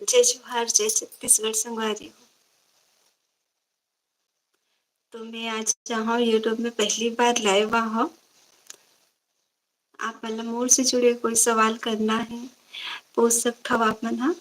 जय जोहार, जय छत्तीसगढ़ संगवारी हो। तो मैं आज यहाँ यूट्यूब में पहली बार लाइव हूँ। आप मतलब मोर से जुड़े कोई सवाल करना है, पूछ सकता हो आप मन हा।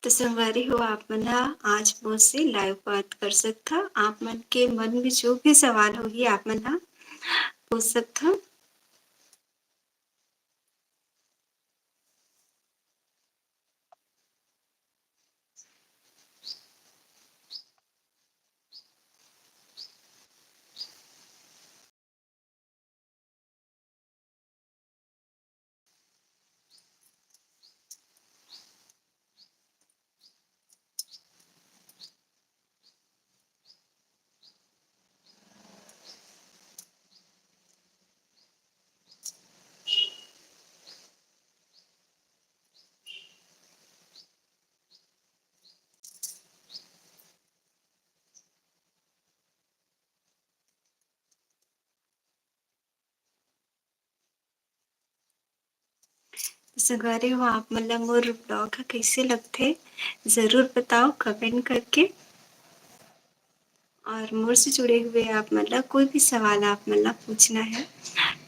तो संगवारी हो आप मन हा आज मुझसे लाइव बात कर सकता। आप मन के मन में जो भी सवाल होगी आप मन हा पूछ सकता। संगवारी हो आप मन ला मोर ब्लॉग कैसे लगथे जरूर बताओ कमेंट करके। और मोर से जुड़े हुए आप मन ला कोई भी सवाल आप मन ला पूछना है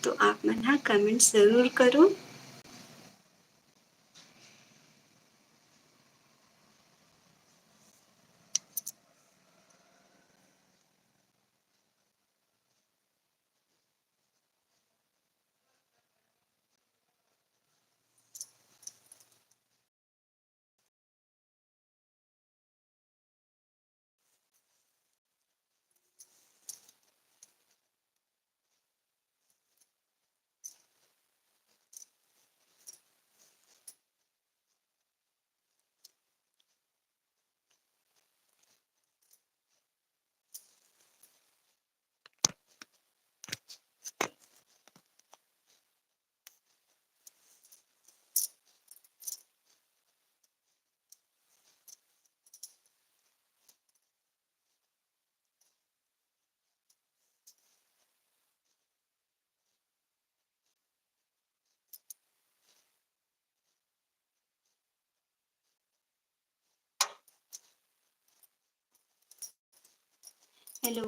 तो आप मन हा कमेंट जरूर करो। हेलो।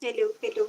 Hello hello.